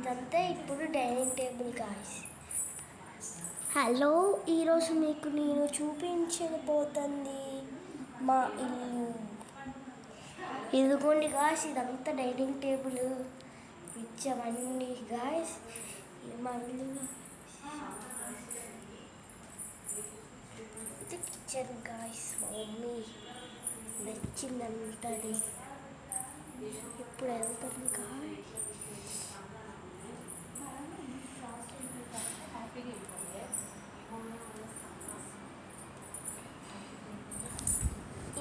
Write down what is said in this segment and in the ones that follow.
ఇదంతా ఇప్పుడు dining table guys. Hello, ఈరోజు మీకు నేను చూపించబోతుంది మా ఇల్లు. ఇదిగోండి గాయస్, ఇదంతా డైనింగ్ టేబుల్ ఇచ్చవన్నీ గాయస్. మా ఇల్లు ఇది కిచెన్ గాయస్. మా మమ్మీ నచ్చిందంటది. ఇప్పుడు వెళ్తుంది గాయస్.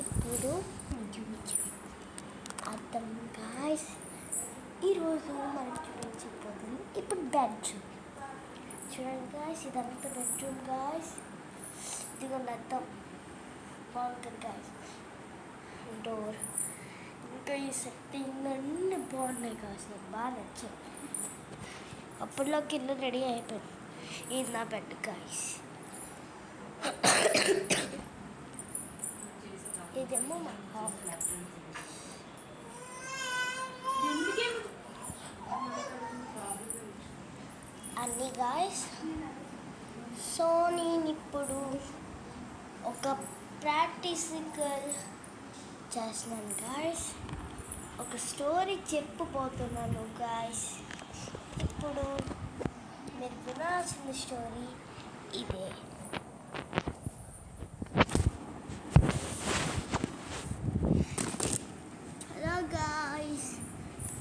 ఇప్పుడు అర్థం గాయస్. ఈరోజు మనం చూపించబోతుంది ఇప్పుడు బెడ్రూమ్. చూడండి గాయస్, ఇదంతా బెడ్రూమ్ గాయస్. ఇదిగోండి అర్థం బాగుంటుంది గాయస్. డోర్ ఇంకా ఈ సెట్టింగ్ అన్నీ బాగున్నాయి గాయస్. నాకు బాగా నచ్చాయి. అప్పట్లోకి ఇల్లు రెడీ అయిపోయింది. ఇది నా బెడ్ గాయస్. ఇదేమో మా హాల్. అన్నీ గాయస్. సో నేను ఇప్పుడు ఒక ప్రాక్టికల్ చేస్తున్నాను గాయస్. ఒక స్టోరీ చెప్పబోతున్నాను గాయస్. ఇప్పుడు మీరు వినాల్సిన స్టోరీ ఇదే. హలో గాయస్,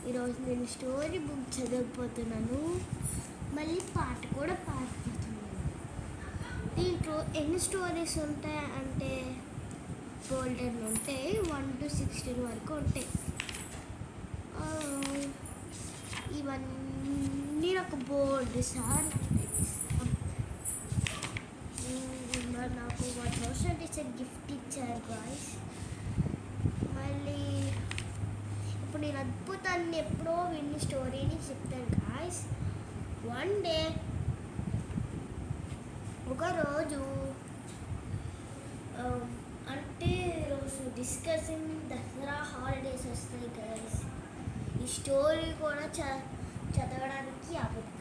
ఈరోజు నేను స్టోరీ బుక్ చదవబోతున్నాను. మళ్ళీ పాట కూడా పాడిపోతున్నాను. దీంట్లో ఎన్ని స్టోరీస్ ఉంటాయి అంటే గోల్డెన్ ఉంటాయి. 1 to 16 వరకు ఉంటాయి. ఇవన్నీ నాకు బోర్డు సార్ నాకు 1000 టీచర్ గిఫ్ట్ ఇచ్చారు గాయస్. మళ్ళీ ఇప్పుడు నేను అద్భుతాన్ని ఎప్పుడో విన్ని స్టోరీని చెప్తాను గాయస్. వన్ డే ఒకరోజు అంటే రోజు డిస్కసింగ్ దసరా హాలిడేస్ వస్తాయి గైస్. ఈ స్టోరీ కూడా చదవడానికి అవ్వదు.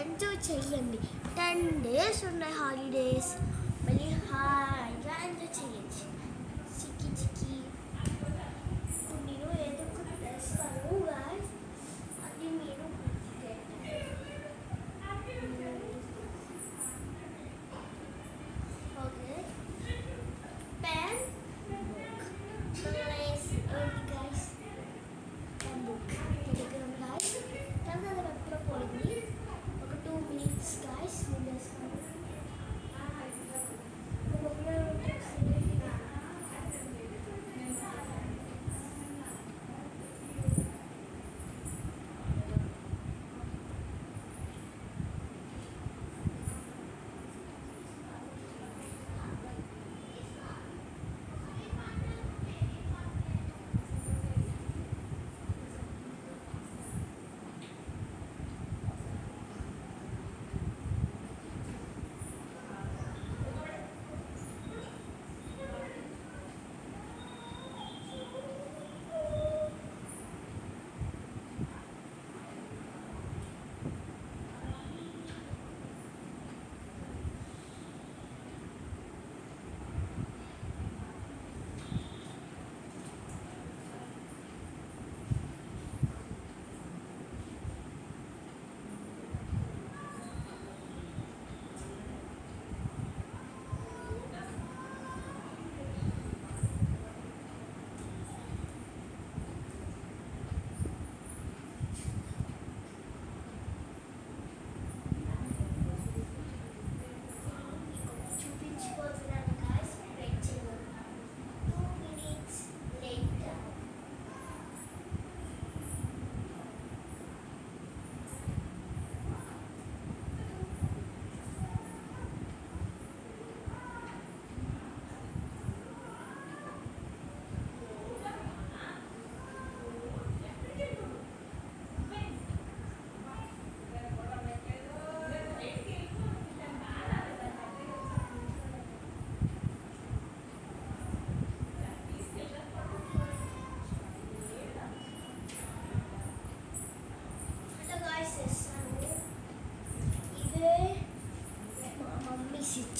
ఎంజాయ్ చెయ్యండి. 10 days ఉన్నాయి హాలిడేస్. మళ్ళీ హాయిగా ఎంజాయ్ చేయొచ్చు. చిక్కి చిక్కి ఇప్పుడు నేను ఏదో ఒకటి తెస్తాను గైస్. అది మీరు okay. Pen guys, pen book దగ్గర గాయస్. తర్వాత ఎప్పుడో పోయింది. ఒక 2 minutes గాయస్.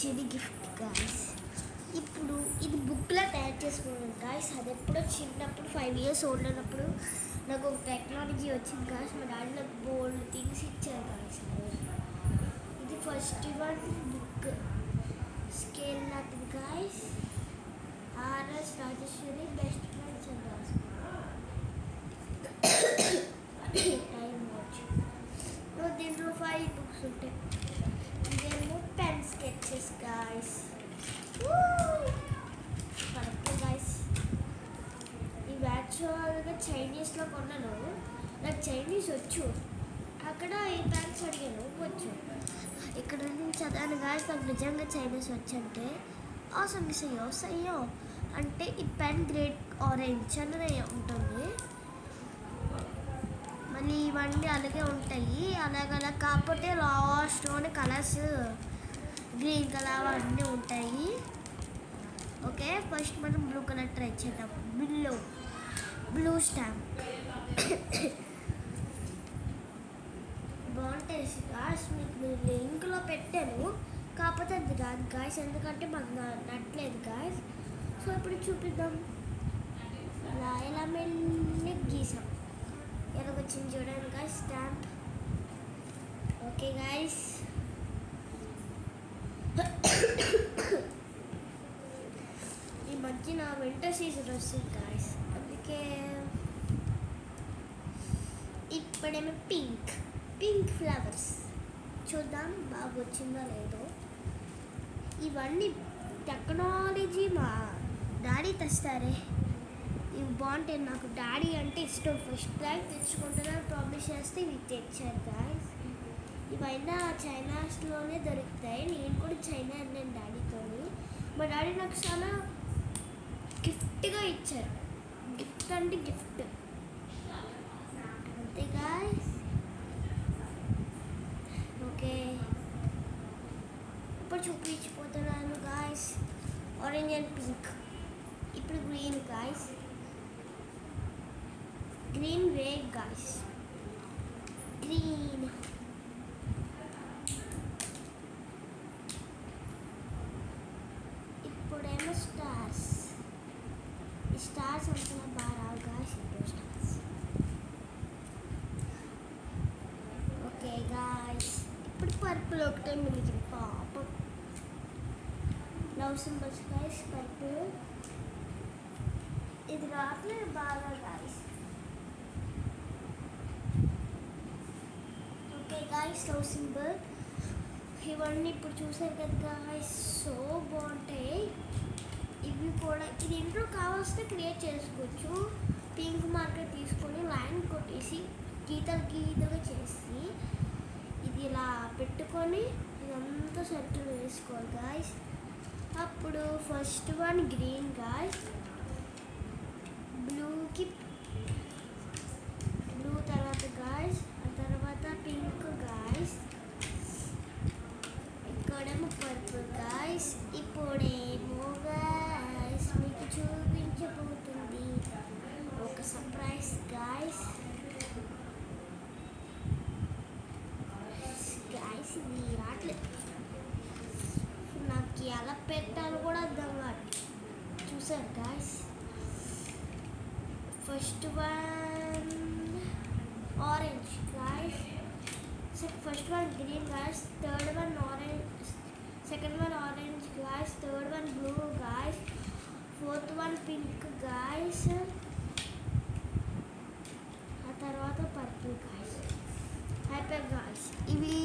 వచ్చింది గిఫ్ట్ గాయస్. ఇప్పుడు ఇది బుక్లో తయారు చేసుకున్నాను గాయస్. అది ఎప్పుడో చిన్నప్పుడు 5 years ఓల్డ్ ఉన్నప్పుడు నాకు ఒక టెక్నాలజీ వచ్చింది గాయస్. మా డాడీ నాకు బోల్డ్ థింగ్స్ ఇచ్చారు గాయస్. ఇది ఫస్ట్ వన్ బుక్ స్కేల్ లాంటిది guys. RS Rajeshwari best friends అని రాసుకున్నాను. Time watch. దీంట్లో 5 books ఉంటాయి. ఇదేమో pen sketches guys. Correct guys. ఇవి యాక్చువల్గా చైనీస్లో కొన్నాను. నాకు చైనీస్ వచ్చు. అక్కడ ఈ పెన్స్ అడిగాను, వచ్చు. ఇక్కడ నుంచి చదివాను గాయస్. నాకు నిజంగా చైనీస్ వచ్చంటే ఆసమ్ సయ్యో అంటే ఈ పెన్ గ్రేడ్ ఆరెంజ్ అనేది ఉంటుంది. మళ్ళీ ఇవన్నీ అలాగే ఉంటాయి. అలాగలా కాకపోతే లాస్ట్లోని కలర్స్ గ్రీన్ కలర్ అవన్నీ ఉంటాయి. ఓకే, ఫస్ట్ మనం బ్లూ కలర్ ట్రై చేద్దాం. బ్లూ స్టాంప్ బాగుంటాయి గాయస్. మీకు లింక్లో పెట్టాను, కాకపోతే అది రాదు గాయస్, ఎందుకంటే మాకు నట్టలేదు గాయస్. సో ఇప్పుడు చూపిద్దాం. ఇలా మెల్లి గీసాం. ఎలాగొచ్చింది చూడండి గాయస్ స్టాంప్. ఓకే గాయస్, ఈ మధ్యన వింటర్ సీజన్ వస్తుంది గాయస్, అందుకే ఇప్పుడేమో పింక్ ఫ్లవర్స్. చూద్దాం బాగా వచ్చిందో లేదో. ఇవన్నీ టెక్నాలజీ మా డాడీ తెస్తారే. ఇవి బాగుంటాయి. నాకు డాడీ అంటే ఇష్టం. ఫస్ట్ టైం తెచ్చుకుంటున్నాను ప్రామిస్ చేస్తే ఇవి తెచ్చారు గాయస్. ఇవైనా చైనాస్లోనే దొరుకుతాయి. నేను కూడా చైనా అన్నాను డాడీతో. మా డాడీ నాకు చాలా గిఫ్ట్గా ఇచ్చారు. గిఫ్ట్ అంటే గిఫ్ట్ అంతే గాయస్. ఓకే, ఇప్పుడు చూపించిపోతున్నాను గాయస్. Orange and pink. ఇప్పుడు green guys. Green red guys. Green. ఇప్పుడేమో స్టార్స్. ఈ స్టార్స్ అంతా బాగా రావు గాయస్. ఇప్పుడు స్టార్స్. ఓకే గాయస్, ఇప్పుడు పర్పుల్ ఒకటే మిగిలింది పాపం. Love symbols guys. పర్పుల్ ఇది రావట్లేదు బాగా guys. Okay guys, love symbol. ఇవన్నీ ఇప్పుడు చూసారు కదా గాయస్, సో బాగుంటాయి. ఇవి కూడా ఇది ఇంట్లో కావాల్సితే క్రియేట్ చేసుకోవచ్చు. పింక్ మార్కర్ తీసుకొని లైన్ కొట్టేసి గీతలుగా చేసి ఇది ఇలా పెట్టుకొని ఇదంతా సర్కిల్ వేసుకోవాలి గాయస్. అప్పుడు ఫస్ట్ వన్ గ్రీన్ గాయస్. బ్లూకి బ్లూ తర్వాత గాయస్, ఆ తర్వాత పింక్ గాయస్. ఇక్కడేమో పర్పుల్ గాయస్. ఇప్పుడేమో గాయస్ మీకు చూపించబోతుంది ఒక సర్ప్రైజ్ గాయస్. గాయస్ ఇది రావట్లేదు. నాకు ఎలా పెట్టాలో కూడా అర్థం కాదు. చూసారు guys. First one orange guys. First one green guys. Third one orange. Second one orange guys. Third one blue guys. Fourth one pink guys. ఆ తర్వాత పర్పుల్ గాయస్. అయిపోయి గాయస్. ఇవి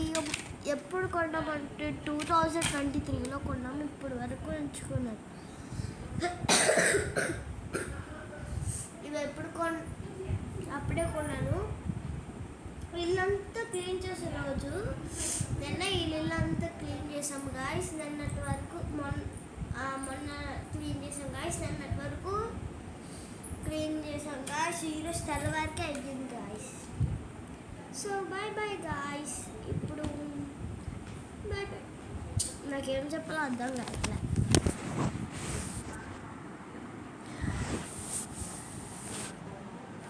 ఎప్పుడు కొన్నామంటే 2023లో కొన్నాము. ఇప్పుడు వరకు ఉంచుకున్నాను. ఇవి ఎప్పుడు అప్పుడే కొన్నాను. ఇల్లంతా క్లీన్ చేసే రోజు నిన్న ఇల్లంతా క్లీన్ చేసాము గాయస్. నిన్నటి వరకు మొన్న క్లీన్ చేసాం గాయస్. నిన్నటి వరకు క్లీన్ చేసాం గాయస్. ఈరోజు తెల్లవారికి అయిపోయింది గాయస్. So bye guys. ఇప్పుడు బాయ్. నాకేం చెప్పాలో అర్థం కావట్లేదు.